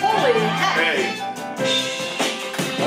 Holy heck! Hey.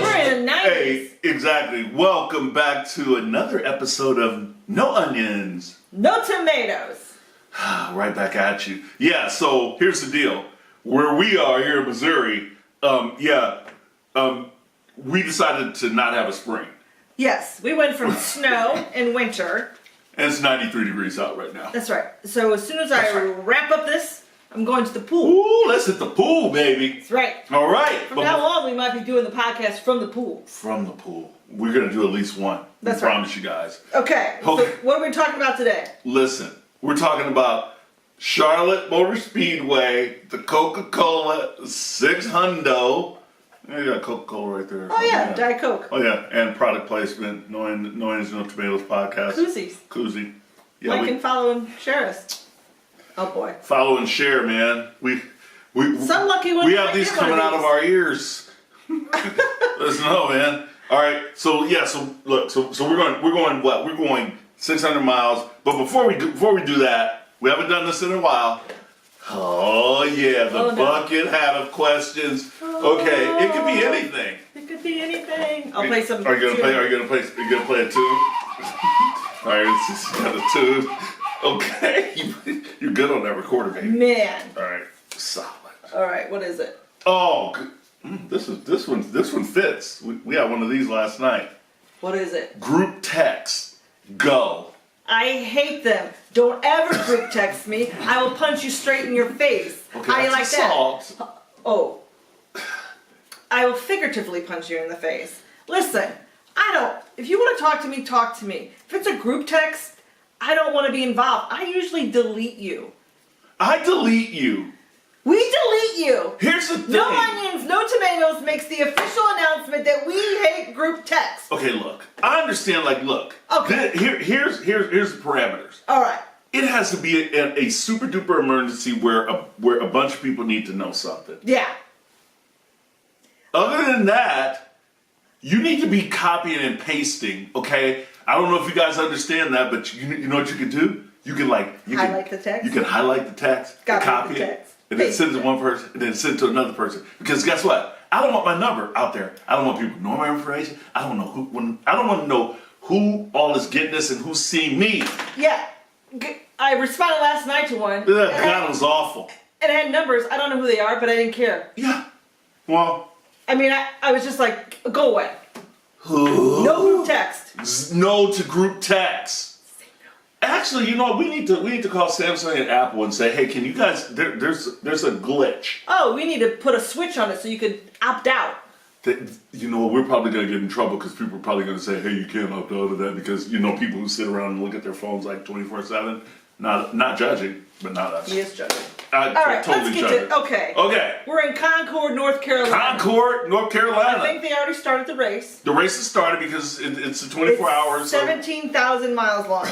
We're in the 90s. Hey, exactly. Welcome back to another episode of No Onions. No tomatoes. Right back at you. Yeah, so here's the deal. Where we are here in Missouri, we decided to not have a spring. Yes, we went from snow and winter. And it's 93 degrees out right now. That's right. So as soon as I wrap up this, I'm going to the pool. Ooh, let's hit the pool, baby. That's right. All right. From now on, we might be doing the podcast from the pool. From the pool. We're going to do at least one. That's right. right. Promise you guys. Okay. So what are we talking about today? Listen, we're talking about Charlotte Motor Speedway, the Coca-Cola 600. Yeah, you got Coca-Cola right there. Oh yeah, Diet Coke. Oh yeah, and product placement. No Onions, No Tomatoes podcast. Koozie. Yeah, Like and follow and share us. Oh boy. Follow and share, man. We Some lucky one. We have these coming out of our ears. Let's know, man. All right, so look, so we're going what? We're going 600 miles. But before we do that, we haven't done this in a while. Oh yeah, the bucket hat of questions. Okay, it could be anything. It could be anything. I'll play some. Are you gonna play a tune? All right, it's got a tune. Okay, you're good on that recorder, baby. Man. All right, solid. All right, what is it? Oh, this one fits. We had one of these last night. What is it? Group text. Go. I hate them. Don't ever group text me. I will punch you straight in your face. Okay, How do you like assault. that? Oh. I will figuratively punch you in the face. Listen, if you want to talk to me, talk to me. If it's a group text, I don't want to be involved. I usually delete you. I delete you. We delete you. Here's the thing. No Onions, No Tomatoes makes the official announcement that we hate group text. Okay, look. I understand. Look. Okay. Here's the parameters. All right. It has to be a super duper emergency where a bunch of people need to know something. Yeah. Other than that, you need to be copying and pasting. Okay. I don't know if you guys understand that, but you know what you can do? You can highlight the text. You can highlight the text, copy it, and then send it to one person, and then send it to another person. Because guess what? I don't want my number out there. I don't want people to know my information. I don't want to know who all is getting this and who's seeing me. Yeah. I responded last night to one. That was awful. And it had numbers. I don't know who they are, but I didn't care. Yeah. Well. I mean, I was just like, go away. No group text. No to group text. Actually, we need to call Samsung and Apple and say, hey, can you guys? There's a glitch. Oh, we need to put a switch on it so you could opt out. We're probably gonna get in trouble because people are probably gonna say, hey, you can't opt out of that because people who sit around and look at their phones like 24/7. Not judging, but not us. He is judging. All right, totally let's get to okay. Okay. We're in Concord, North Carolina. North Carolina. I think they already started the race. The race has started because it's a 24 hours. 17,000 miles long.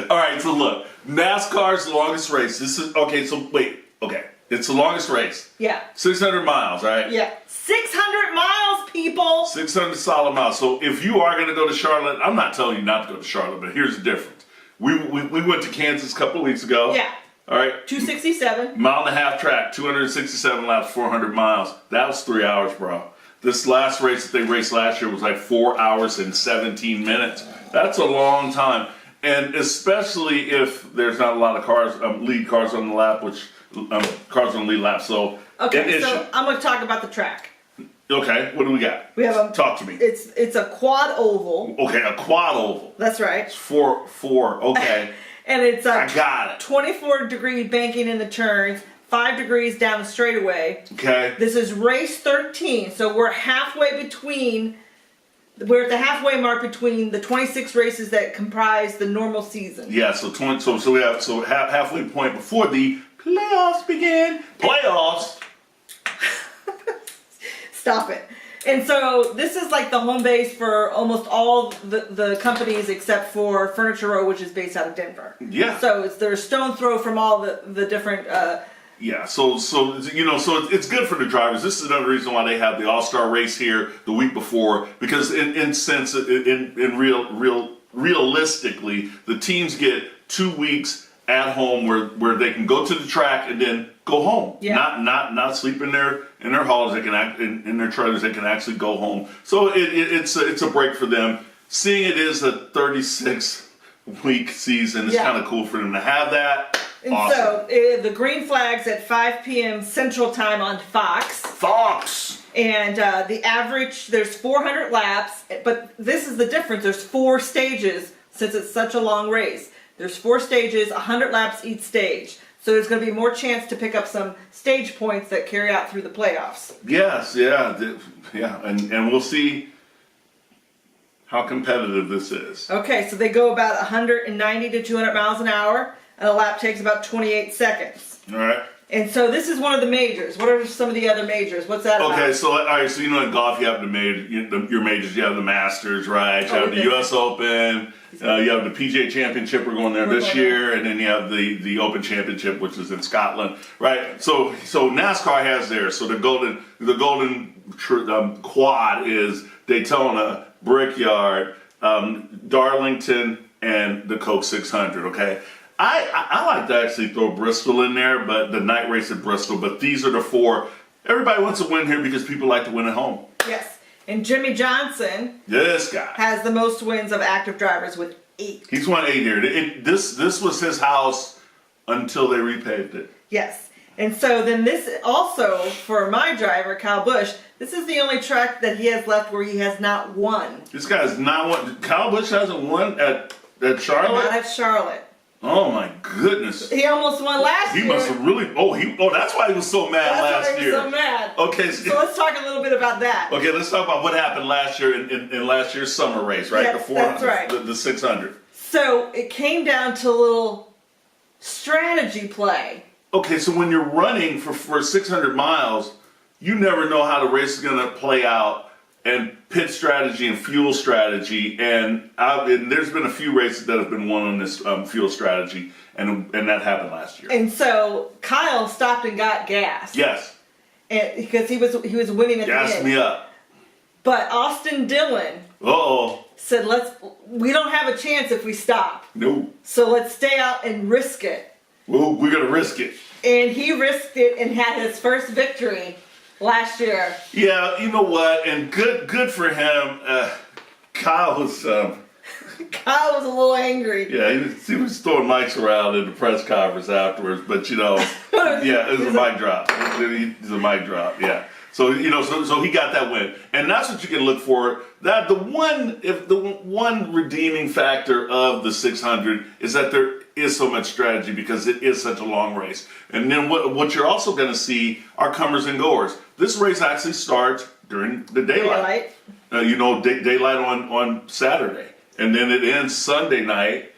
All right, so look, NASCAR's the longest race. This is okay. So wait, okay, it's the longest race. Yeah. 600 miles, right? Yeah. 600 miles, people. 600 solid miles. So if you are going to go to Charlotte, I'm not telling you not to go to Charlotte, but here's the difference. We went to Kansas a couple of weeks ago. Yeah. All right. 267. Mile and a half track, 267 laps, 400 miles. That was 3 hours, bro. This last race that they raced last year was like 4 hours and 17 minutes. That's a long time. And especially if there's not a lot of cars, lead cars on the lap, cars on the lead lap. So, okay, so I'm going to talk about the track. Okay, what do we got? We have talk to me. It's a quad oval. Okay, a quad oval. That's right. It's four. Okay. And it's I got it. 24-degree banking in the turns, 5 degrees down the straightaway. Okay. This is race 13, so we're halfway between. We're at the halfway mark between the 26 races that comprise the normal season. Yeah, so we have halfway point before the playoffs begin. Playoffs. Stop it. And so this is like the home base for almost all the companies except for Furniture Row, which is based out of Denver. Yeah. So they're a stone throw from all the different. Yeah. So it's good for the drivers. This is another reason why they have the All-Star race here the week before, because realistically, the teams get 2 weeks at home where they can go to the track and then go home. Yeah. Not sleep in their haulers. They can in their trailers. They can actually go home. So it's a break for them. Seeing it is a 36-week season, it's kind of cool for them to have that. And awesome. So the green flag's at 5 p.m. Central Time on Fox. And the average, there's 400 laps, but this is the difference. There's 4 stages since it's such a long race. There's 4 stages, 100 laps each stage. So there's going to be more chance to pick up some stage points that carry out through the playoffs. Yes, yeah, and we'll see how competitive this is. Okay, so they go about 190 to 200 miles an hour, and a lap takes about 28 seconds. All right. And so this is one of the majors. What are some of the other majors? What's that about? Okay, so all right, so in golf you have your majors. You have the Masters, right? You have the U.S. Open. You have the PGA Championship. We're going there this year, and then you have the Open Championship, which is in Scotland, right? So NASCAR has theirs. So the golden quad is Daytona, Brickyard, Darlington, and the Coke 600. Okay. I like to actually throw Bristol in there, but the night race at Bristol. But these are the 4. Everybody wants to win here because people like to win at home. Yes. And Jimmy Johnson This guy has the most wins of active drivers with 8. He's won 8 here. This was his house until they repaved it. Yes. And so then this also, for my driver, Kyle Busch, this is the only track that he has left where he has not won. This guy has not won. Kyle Busch hasn't won at Charlotte? Not at Charlotte. Oh my goodness. He almost won last year. He must have really. That's why he was so mad last year. That's why he was so mad. Okay. So let's talk a little bit about that. Okay, let's talk about what happened last year in last year's summer race, right? Yes, The 400, that's right. the 600. So it came down to a little strategy play. Okay, so when you're running for 600 miles, you never know how the race is going to play out, and pit strategy and fuel strategy, and there's been a few races that have been won on this fuel strategy, and that happened last year. And so Kyle stopped and got gas. Yes. And because he was winning at the end. Gas me up. But Austin Dillon said, we don't have a chance if we stop. No. So let's stay out and risk it. Well, we're going to risk it. And he risked it and had his first victory last year. Yeah, you know what? And good for him. Kyle was a little angry. Yeah, he was throwing mics around in the press conference afterwards, but yeah, it was a mic drop. It's a mic drop, yeah. So so he got that win, and that's what you can look for. That the one redeeming factor of the 600 is that there is so much strategy because it is such a long race. And then what you're also going to see are comers and goers. This race actually starts during the daylight. Daylight on Saturday, and then it ends Sunday night.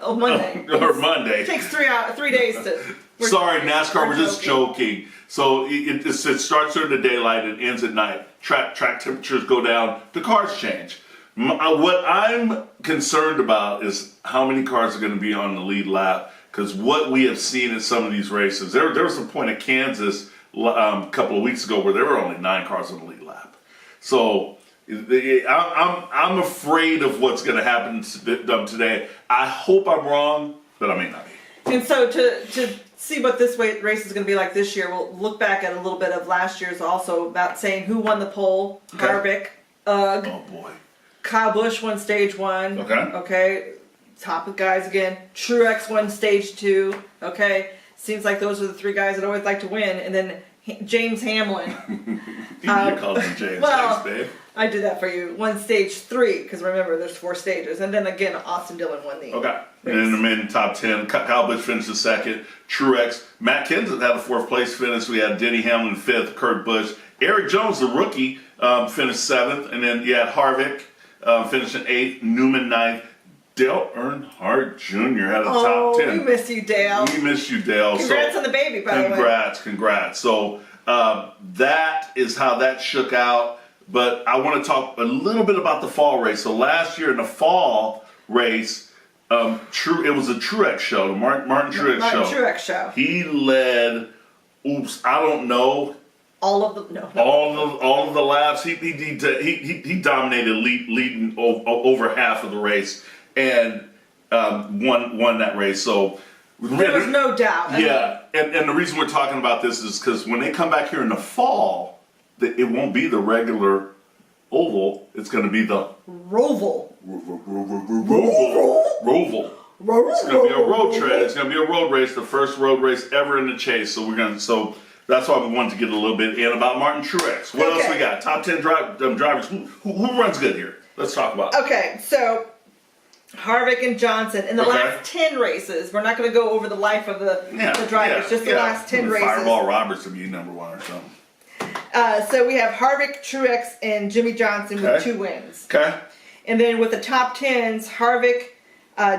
Oh, Monday. Or Monday. It takes 3 days to. Sorry, NASCAR, we're just joking. So it starts during the daylight and ends at night. Track temperatures go down, the cars change. What I'm concerned about is how many cars are going to be on the lead lap, because what we have seen in some of these races, there was a point at Kansas a couple of weeks ago where there were only 9 cars on the lead lap. So I'm afraid of what's going to happen today. I hope I'm wrong, but I may not be. And so to see what this race is going to be like this year, we'll look back at a little bit of last year's also about saying who won the pole. Okay. Harvick, Ugg. Oh boy. Kyle Busch won stage 1. Okay. Top of guys again. Truex won stage 2. Okay. Seems like those are the 3 guys that always like to win. And then James Hamlin. You called him James. Well, Thanks, babe. I did that for you. Won stage 3 because remember there's 4 stages. And then again, Austin Dillon won the Okay. race. And in the men top 10, Kyle Busch finished the 2nd. Truex. Matt Kenseth had a 4th place finish. We had Denny Hamlin 5th. Kurt Busch. Eric Jones, the rookie, finished 7th. And then you had Harvick finishing 8th. Newman 9th. Dale Earnhardt Jr. had a top 10. We miss you, Dale. We miss you, Dale. Congrats on the baby, by the way. Congrats. So that is how that shook out. But I want to talk a little bit about the fall race. So last year in the fall race, it was a Truex show, the Martin Truex show. Martin Truex show. He led, I don't know. All of the all of the laps. He dominated, leading over half of the race, and won that race. So There was no doubt. I mean, Yeah, and the reason we're talking about this is because when they come back here in the fall, it won't be the regular oval. It's going to be the Roval. Roval. It's going to be a road trip. It's going to be a road race, the first road race ever in the Chase. So that's why we wanted to get a little bit in about Martin Truex. What else we got? Top 10 drivers. Who runs good here? Let's talk about it. Okay, so Harvick and Johnson in the last 10 races. We're not going to go over the life of the drivers, just the last 10 races. Fireball Roberts would be number one or something. So we have Harvick, Truex, and Jimmy Johnson with 2 wins. Okay. And then with the top 10s, Harvick,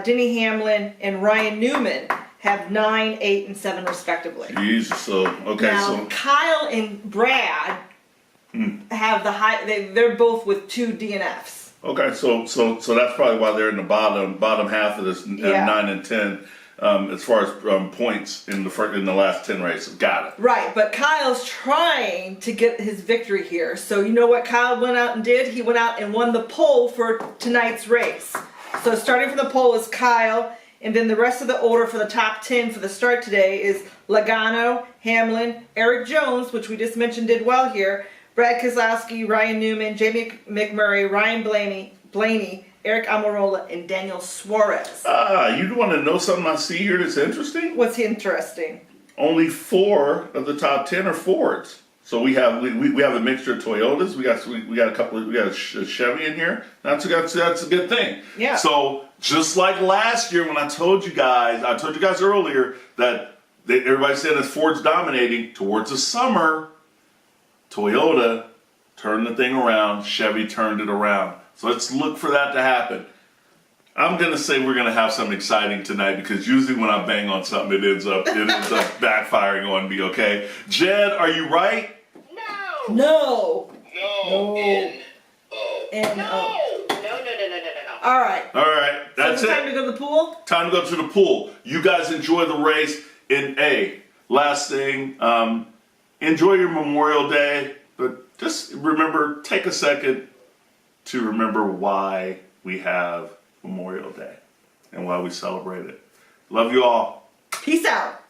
Denny Hamlin, and Ryan Newman have 9, 8, and 7 respectively. Jesus. So Now, Kyle and Brad have the high. They're both with 2 DNFs. Okay, so that's probably why they're in the bottom half of this 9 and 10 as far as points in the last 10 races. Got it. Right, but Kyle's trying to get his victory here. So you know what Kyle went out and did? He went out and won the pole for tonight's race. So starting from the pole is Kyle, and then the rest of the order for the top 10 for the start today is Logano, Hamlin, Eric Jones, which we just mentioned did well here, Brad Keselowski, Ryan Newman, Jamie McMurray, Ryan Blaney, Eric Almirola, and Daniel Suarez. You want to know something I see here that's interesting? What's interesting? Only 4 of the top 10 are Fords. So we have a mixture of Toyotas. We got a couple. We got a Chevy in here. That's a good thing. Yeah. So just like last year when I told you guys earlier that everybody said that Ford's dominating towards the summer. Toyota turned the thing around. Chevy turned it around. So let's look for that to happen. I'm going to say we're going to have something exciting tonight because usually when I bang on something, it ends up backfiring on me, okay? Jed, are you right? No. N-O. No. No. All right. That's so it. Time to go to the pool? Time to go to the pool. You guys enjoy the race. And last thing, enjoy your Memorial Day, but just remember, take a second to remember why we have Memorial Day and why we celebrate it. Love you all. Peace out.